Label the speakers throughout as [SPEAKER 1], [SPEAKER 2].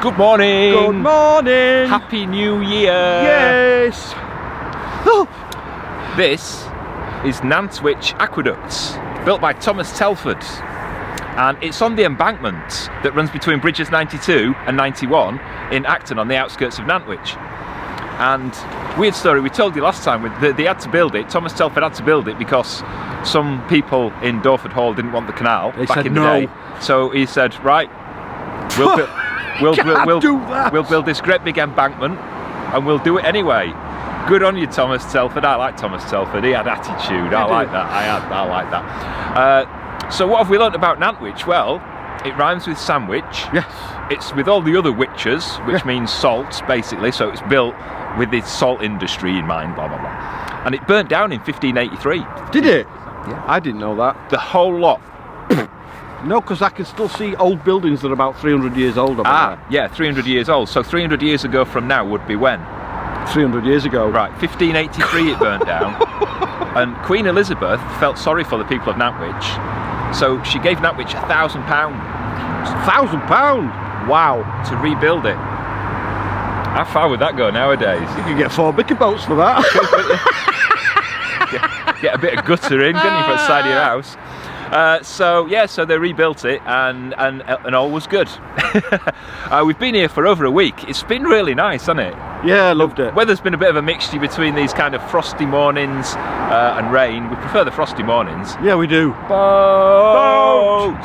[SPEAKER 1] Good morning!
[SPEAKER 2] Good morning!
[SPEAKER 1] Happy New Year!
[SPEAKER 2] Yes!
[SPEAKER 1] This is Nantwich Aqueducts, built by Thomas Telford. And it's on the Embankment that runs between bridges 92 and 91 in Acton on the outskirts of Nantwich. And weird story, we told you last time, they had to build it, Thomas Telford had to build it because some people in Dorford Hall didn't want the canal back in the day. So he said, right, we'll build this great big embankment and we'll do it anyway. Good on you, Thomas Telford. I like Thomas Telford. He had attitude. I like that. I like that. So what have we learnt about Nantwich? Well, it rhymes with sandwich. Yes. It's with all the other witches, which means salt, basically. So it's built with the salt industry in mind, blah, blah, blah. And it burnt down in 1583.
[SPEAKER 2] Did it?
[SPEAKER 1] Yeah.
[SPEAKER 2] I didn't know that.
[SPEAKER 1] The whole lot.
[SPEAKER 2] No, because I can still see old buildings that are about 300 years old.
[SPEAKER 1] Yeah, 300 years old. So 300 years ago from now would be when?
[SPEAKER 2] 300 years ago.
[SPEAKER 1] Right, 1583 it burnt down. And Queen Elizabeth felt sorry for the people of Nantwich. So she gave Nantwich £1,000.
[SPEAKER 2] £1,000? Wow.
[SPEAKER 1] To rebuild it. How far would that go nowadays?
[SPEAKER 2] You could get 4 bicker boats for that.
[SPEAKER 1] Get a bit of gutter in, couldn't you, for the side of your house? So they rebuilt it and all was good. We've been here for over a week. It's been really nice, hasn't it?
[SPEAKER 2] Yeah, I loved it.
[SPEAKER 1] Weather's been a bit of a mixture between these kind of frosty mornings and rain. We prefer the frosty mornings.
[SPEAKER 2] Yeah, we do.
[SPEAKER 1] Boat!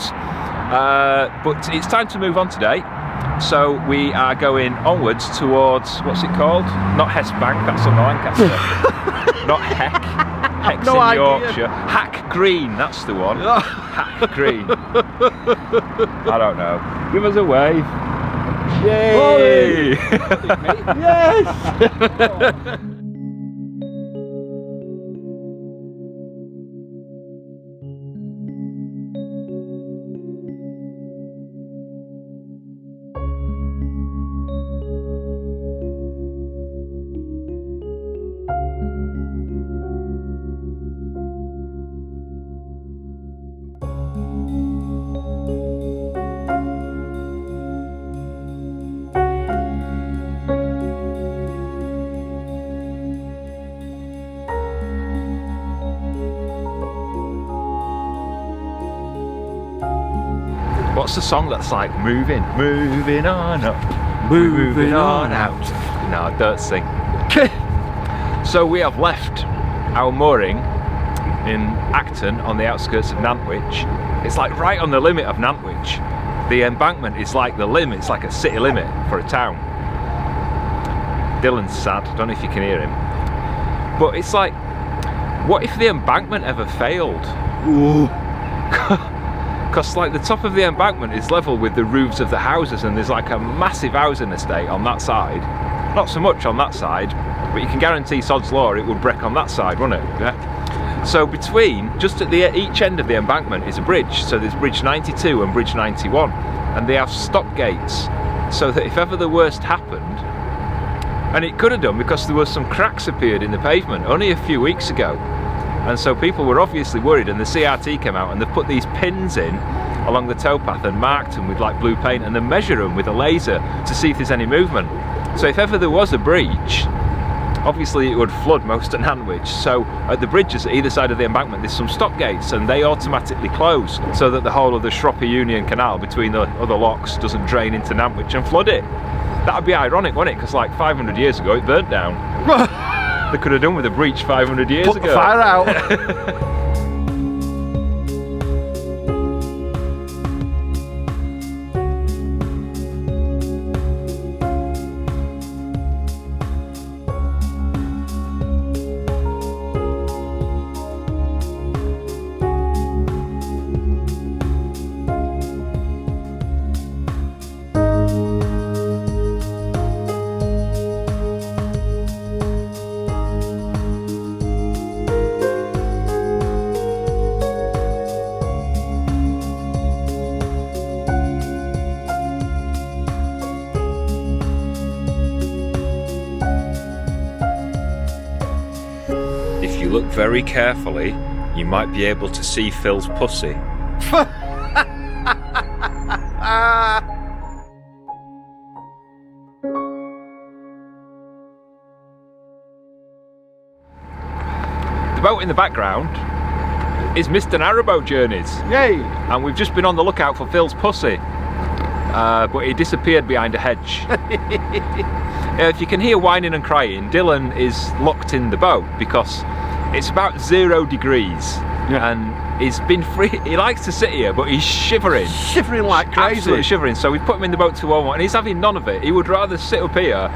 [SPEAKER 1] But it's time to move on today. So we are going onwards towards, what's it called? Not Hess Bank, that's on Lancaster. Not Heck. Heck's
[SPEAKER 2] no
[SPEAKER 1] in
[SPEAKER 2] idea.
[SPEAKER 1] Yorkshire. Hack Green, that's the one. Hack Green. I don't know. Give us a wave. Yay!
[SPEAKER 2] Yes!
[SPEAKER 1] What's the song that's like moving on up, moving on out? No, don't sing. So we have left our mooring in Acton on the outskirts of Nantwich. It's like right on the limit of Nantwich. The embankment is like the limit, it's like a city limit for a town. Dylan's sad, I don't know if you can hear him. But it's like, what if the embankment ever failed?
[SPEAKER 2] Ooh.
[SPEAKER 1] Because like the top of the embankment is level with the roofs of the houses and there's like a massive housing estate on that side. Not so much on that side, but you can guarantee sod's law it would break on that side, wouldn't it? Yeah. So between, just at each end of the embankment is a bridge. So there's bridge 92 and bridge 91. And they have stop gates. So that if ever the worst happened, and it could have done because there was some cracks appeared in the pavement only a few weeks ago. And so people were obviously worried and the CRT came out and they've put these pins in along the towpath and marked them with like blue paint and then measure them with a laser to see if there's any movement. So if ever there was a breach, obviously it would flood most of Nantwich. So at the bridges at either side of the embankment there's some stop gates and they automatically close so that the whole of the Shropshire Union Canal between the other locks doesn't drain into Nantwich and flood it. That would be ironic, wouldn't it? Because like 500 years ago it burnt down. They could have done with a breach 500 years ago.
[SPEAKER 2] Put the fire out.
[SPEAKER 1] look very carefully, you might be able to see Phil's pussy. boat in the background is Mr. Narrowboat Journeys.
[SPEAKER 2] Yay!
[SPEAKER 1] And we've just been on the lookout for Phil's pussy. But he disappeared behind a hedge. If you can hear whining and crying, Dylan is locked in the boat because it's about 0 degrees.
[SPEAKER 2] Yeah.
[SPEAKER 1] And he's been free. He likes to sit here, but he's shivering.
[SPEAKER 2] Shivering like crazy.
[SPEAKER 1] Absolutely shivering. So we put him in the boat to warm up, and he's having none of it. He would rather sit up here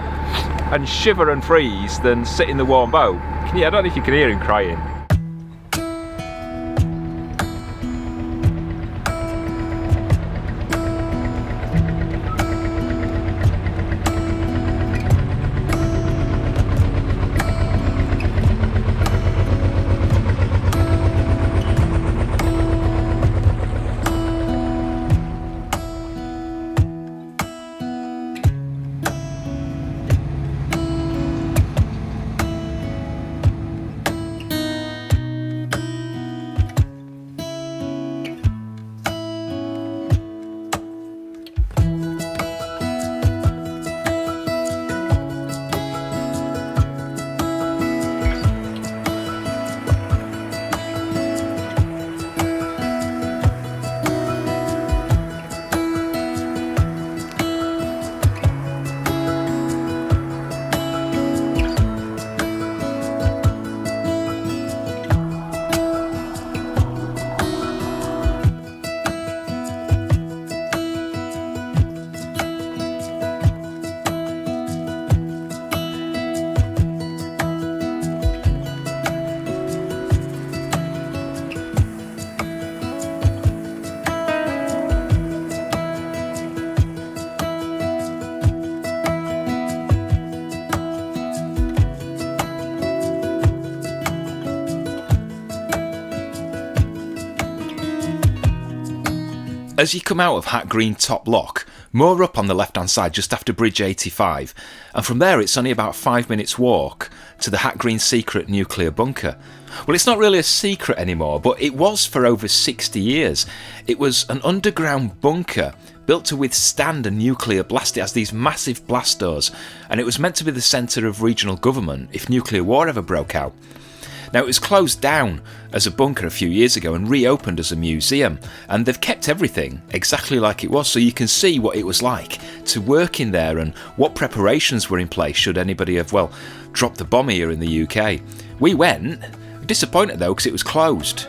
[SPEAKER 1] and shiver and freeze than sit in the warm boat. I don't know if you can hear him crying.
[SPEAKER 3] As you come out of Hat Green Top Lock, moor up on the left hand side just after Bridge 85, and from there it's only about 5 minutes walk to the Hat Green secret nuclear bunker. Well, it's not really a secret anymore, but it was for over 60 years. It was an underground bunker built to withstand a nuclear blast. It has these massive blast doors, and it was meant to be the centre of regional government if nuclear war ever broke out. Now, it was closed down as a bunker a few years ago and reopened as a museum, and they've kept everything exactly like it was, so you can see what it was like to work in there and what preparations were in place should anybody have, well, dropped the bomb here in the UK. We went, disappointed though because it was closed.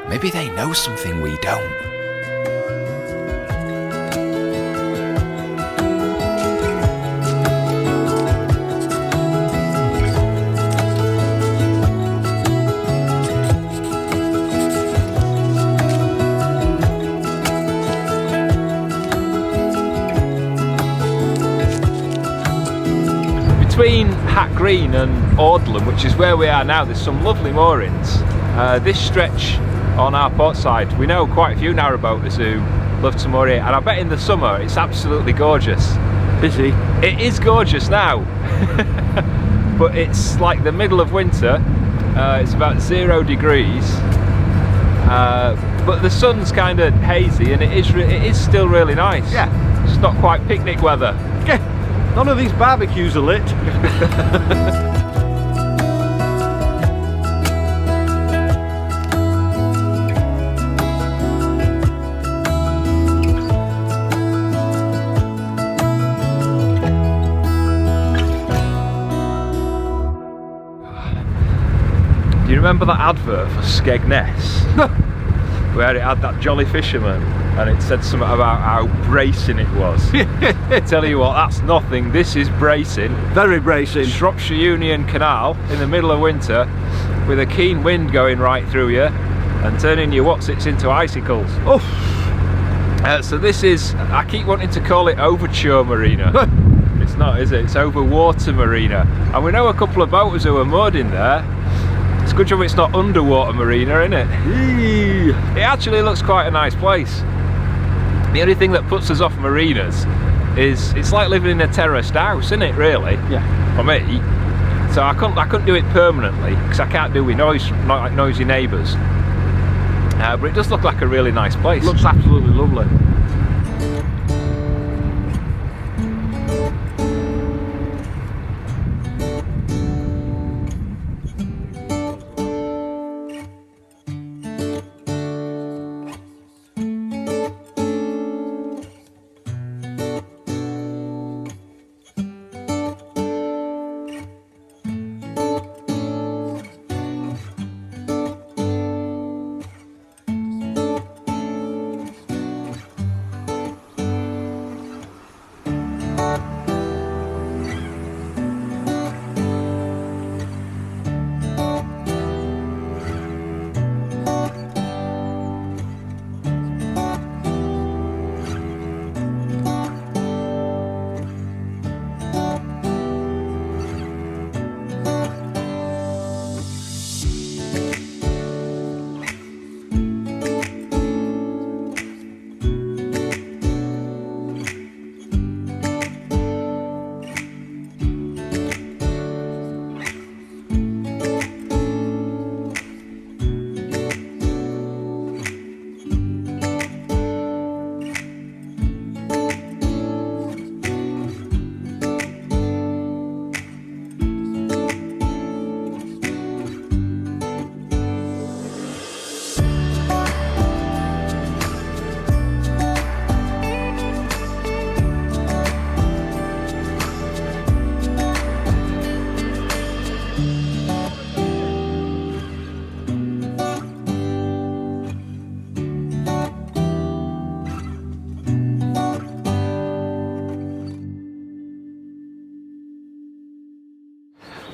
[SPEAKER 3] Maybe they know something we don't.
[SPEAKER 1] Between Hat Green and Audlem, which is where we are now, there's some lovely moorings. This stretch on our port side, we know quite a few narrowboaters who love to moor here, and I bet in the summer it's absolutely gorgeous.
[SPEAKER 2] Busy.
[SPEAKER 1] It is gorgeous now, but it's like the middle of winter. It's about 0 degrees, but the sun's kind of hazy, and it is still really nice.
[SPEAKER 2] Yeah.
[SPEAKER 1] It's not quite picnic weather.
[SPEAKER 2] Yeah. None of these barbecues are lit.
[SPEAKER 1] Do you remember that advert for Skegness? Where it had that jolly fisherman and it said something about how bracing it was. I tell you what, that's nothing. This is bracing.
[SPEAKER 2] Very bracing.
[SPEAKER 1] Shropshire Union Canal in the middle of winter with a keen wind going right through you and turning your wotsits into icicles.
[SPEAKER 2] Oh.
[SPEAKER 1] So this is, I keep wanting to call it Overture Marina. It's not, is it? It's Overwater Marina. And we know a couple of boaters who are moored in there. It's a good job it's not Underwater Marina, isn't it?
[SPEAKER 2] Eee.
[SPEAKER 1] It actually looks quite a nice place. The only thing that puts us off marinas is it's like living in a terraced house, isn't it, really?
[SPEAKER 2] Yeah.
[SPEAKER 1] For me. So I couldn't do it permanently because I can't do with noise, not like noisy neighbours. But it does look like a really nice place.
[SPEAKER 2] Looks absolutely lovely.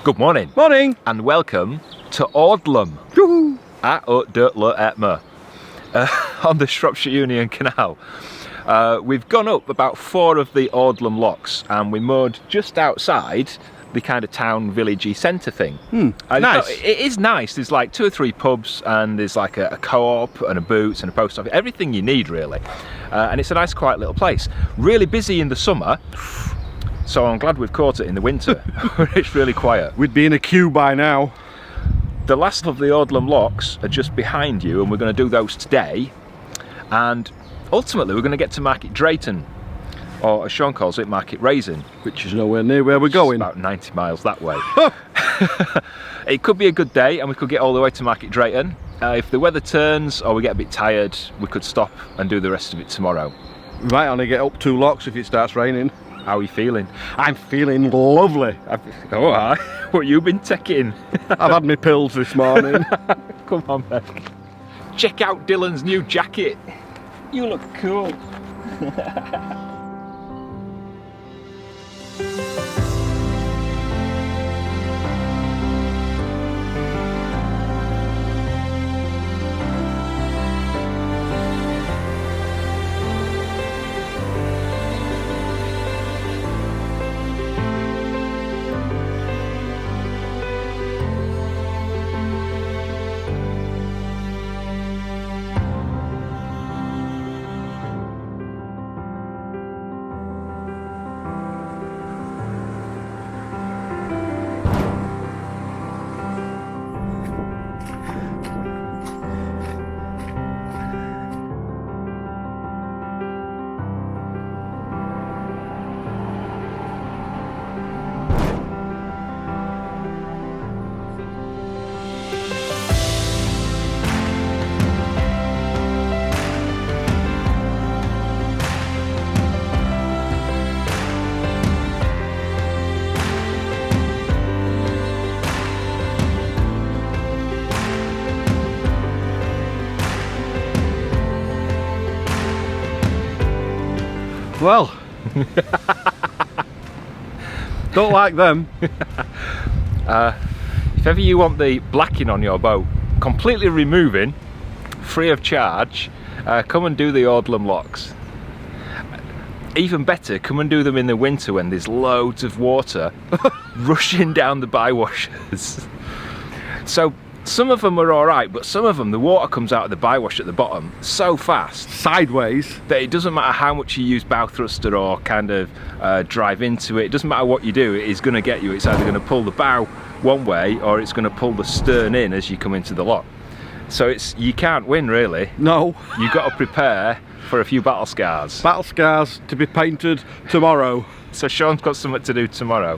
[SPEAKER 1] Good morning.
[SPEAKER 2] Morning.
[SPEAKER 1] And welcome to Audlem.
[SPEAKER 2] Yoo-hoo.
[SPEAKER 1] On the Shropshire Union Canal. We've gone up about 4 of the Audlem Locks and we moored just outside the kind of town villagey centre thing.
[SPEAKER 2] Nice.
[SPEAKER 1] It is nice. There's like 2 or 3 pubs and there's like a co-op and a Boots and a post office. Everything you need really. And it's a nice quiet little place. Really busy in the summer. So I'm glad we've caught it in the winter. It's really quiet.
[SPEAKER 2] We'd be in a queue by now.
[SPEAKER 1] The last of the Audlem Locks are just behind you and we're going to do those today. And ultimately we're going to get to Market Drayton, or as Shaun calls it, Market Raisin.
[SPEAKER 2] Which is nowhere near where we're going.
[SPEAKER 1] About 90 miles that way. It could be a good day and we could get all the way to Market Drayton. If the weather turns or we get a bit tired, we could stop and do the rest of it tomorrow.
[SPEAKER 2] We might only get up 2 locks if it starts raining.
[SPEAKER 1] How are you feeling?
[SPEAKER 2] I'm feeling lovely.
[SPEAKER 1] Oh, hi. What you been taking?
[SPEAKER 2] I've had my pills this morning.
[SPEAKER 1] Come on, Beck. Check out Dylan's new jacket. You look cool.
[SPEAKER 2] Well, don't like them.
[SPEAKER 1] If ever you want the blacking on your boat completely removing, free of charge, come and do the Audlem Locks. Even better, come and do them in the winter when there's loads of water rushing down the bywashers. So some of them are alright, but some of them, the water comes out of the bywash at the bottom so fast,
[SPEAKER 2] Sideways.
[SPEAKER 1] that it doesn't matter how much you use bow thruster or kind of drive into it. It doesn't matter what you do, it is going to get you. It's either going to pull the bow one way or it's going to pull the stern in as you come into the lock. So you can't win really.
[SPEAKER 2] No.
[SPEAKER 1] You've got to prepare for a few battle scars.
[SPEAKER 2] Battle scars to be painted tomorrow.
[SPEAKER 1] So Shaun's got something to do tomorrow.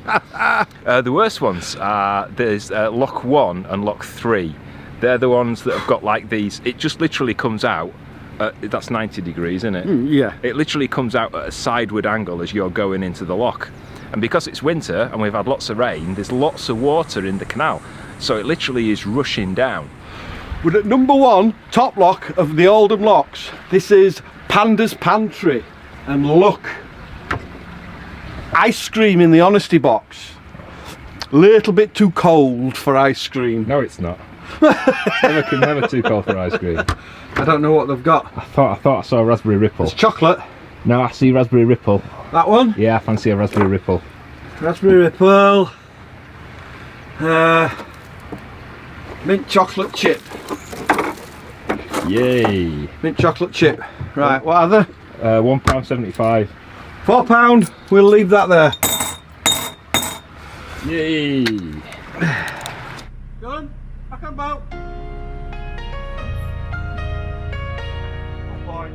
[SPEAKER 1] The worst ones are there's lock 1 and lock 3. They're the ones that have got like these. It just literally comes out. That's 90 degrees, isn't it?
[SPEAKER 2] Yeah.
[SPEAKER 1] It literally comes out at a sideward angle as you're going into the lock. And because it's winter and we've had lots of rain, there's lots of water in the canal. So it literally is rushing down.
[SPEAKER 2] We're at number 1 top lock of the Audlem Locks. This is Panda's Pantry. And look. Ice cream in the honesty box. Little bit too cold for ice cream.
[SPEAKER 1] No, it's not. never too cold for ice cream.
[SPEAKER 2] I don't know what they've got.
[SPEAKER 1] I thought I saw a raspberry ripple.
[SPEAKER 2] It's chocolate.
[SPEAKER 1] No, I see raspberry ripple.
[SPEAKER 2] That one?
[SPEAKER 1] Yeah, I fancy a raspberry ripple.
[SPEAKER 2] Raspberry ripple. Mint chocolate chip.
[SPEAKER 1] Yay.
[SPEAKER 2] Mint chocolate chip. Right, what are they?
[SPEAKER 1] £1.75.
[SPEAKER 2] £4. We'll leave that there.
[SPEAKER 1] Yay.
[SPEAKER 2] Done? Back on boat. Oh boy.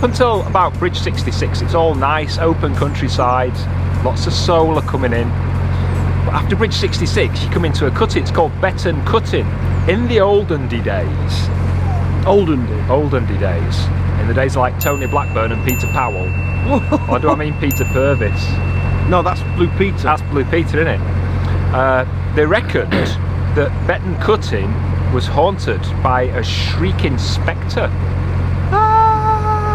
[SPEAKER 1] Up until about Bridge 66, it's all nice, open countryside, lots of solar coming in. But after Bridge 66, you come into a cutting, it's called Betton Cutting. In the olden-day days. Olden-day days. In the days like Tony Blackburn and Peter Powell. Or do I mean Peter Purvis?
[SPEAKER 2] No, that's Blue Peter.
[SPEAKER 1] That's Blue Peter, isn't it? They reckoned that Betton Cutting was haunted by a shrieking spectre.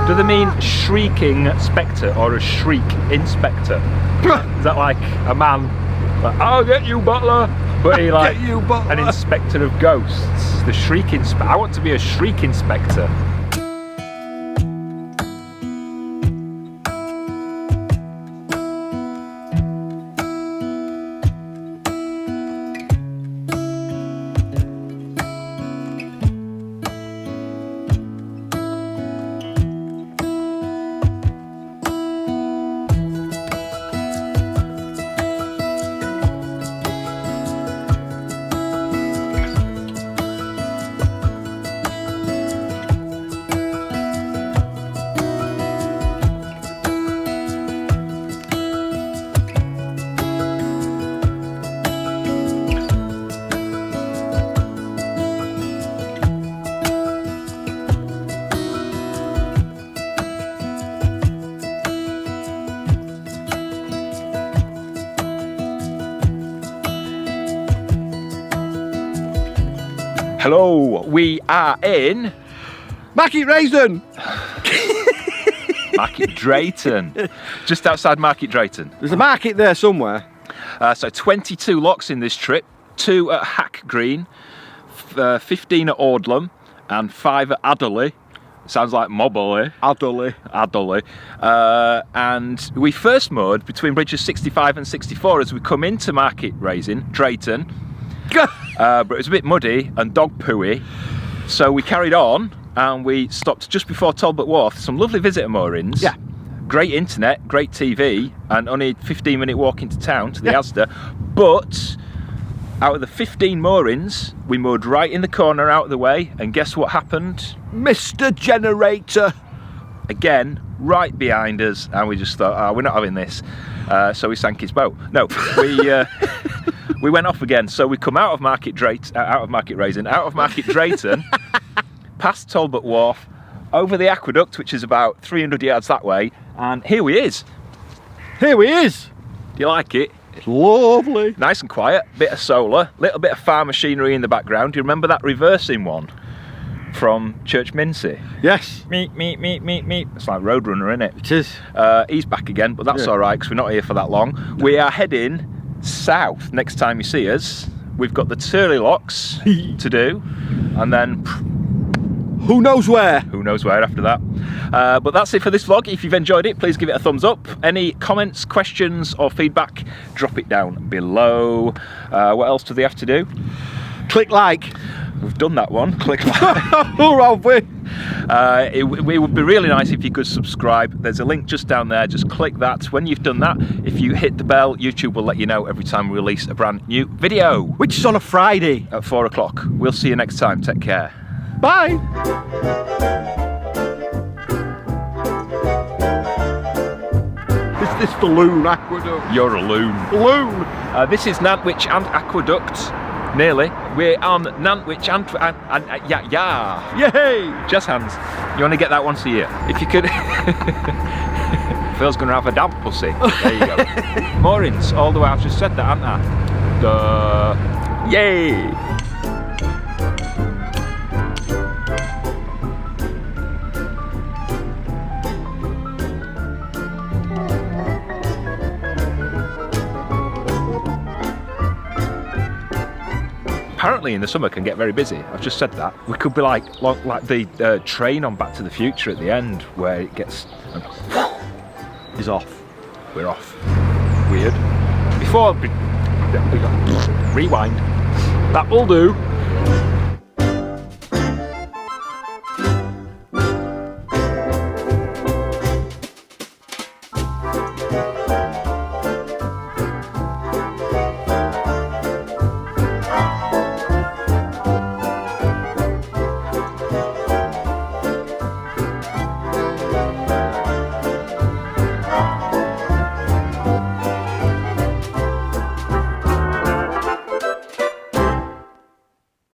[SPEAKER 1] Do they mean shrieking spectre or a shriek inspector? Is that like a man, like, I'll get you, butler, but he like
[SPEAKER 2] Get you, butler.
[SPEAKER 1] an inspector of ghosts? The shrieking spectre. I want to be a shrieking spectre. Hello, we are in
[SPEAKER 2] Market Drayton.
[SPEAKER 1] Market Drayton, just outside Market Drayton.
[SPEAKER 2] There's a market there somewhere.
[SPEAKER 1] So 22 locks in this trip, 2 at Hack Green, 15 at Audlem, and 5 at Adderley. Sounds like Mobley.
[SPEAKER 2] Adderley.
[SPEAKER 1] And we first moored between bridges 65 and 64 as we come into Market Drayton. But it was a bit muddy and dog pooey, so we carried on and we stopped just before Talbot Wharf. Some lovely visitor moorings.
[SPEAKER 2] Yeah.
[SPEAKER 1] Great internet, great TV, and only a 15-minute walk into town to the Asda. But out of the 15 moorings, we moored right in the corner out of the way, and guess what happened?
[SPEAKER 2] Mr. Generator.
[SPEAKER 1] Again, right behind us, and we just thought, oh, we're not having this. So we sank his boat. No, we went off again. So we come out of Market Drayton, past Talbot Wharf, over the aqueduct, which is about 300 yards that way, and here he is.
[SPEAKER 2] Here he is.
[SPEAKER 1] Do you like it?
[SPEAKER 2] It's lovely.
[SPEAKER 1] Nice and quiet, bit of solar, little bit of farm machinery in the background. Do you remember that reversing one from Church Mincy?
[SPEAKER 2] Yes.
[SPEAKER 1] Meet. It's like Roadrunner, isn't it?
[SPEAKER 2] It is.
[SPEAKER 1] He's back again, but that's all right because we're not here for that long. We are heading south next time you see us. We've got the Adderley Locks to do, and then
[SPEAKER 2] who knows where?
[SPEAKER 1] Who knows where after that. But that's it for this vlog. If you've enjoyed it, please give it a thumbs up. Any comments, questions or feedback, drop it down below. What else do they have to do?
[SPEAKER 2] Click like.
[SPEAKER 1] We've done that one. Click like.
[SPEAKER 2] Or have we?
[SPEAKER 1] It would be really nice if you could subscribe. There's a link just down there. Just click that. When you've done that, if you hit the bell, YouTube will let you know every time we release a brand new video.
[SPEAKER 2] Which is on a Friday.
[SPEAKER 1] At 4 o'clock. We'll see you next time. Take care.
[SPEAKER 2] Bye. Is this the loon aqueduct?
[SPEAKER 1] You're a loon.
[SPEAKER 2] Loon.
[SPEAKER 1] This is Nantwich and Aqueduct. Nearly. We're on Nantwich and yeah.
[SPEAKER 2] Yay!
[SPEAKER 1] Jazz hands. You want to get that once a year? If you could. Phil's going to have a damp pussy. There you go. Moorings all the way. I've just said that, haven't I? Duh. Yay! Apparently in the summer can get very busy. I've just said that. We could be like the train on Back to the Future at the end where it gets...
[SPEAKER 2] He's off.
[SPEAKER 1] We're off. Weird. Before... Rewind. That will do.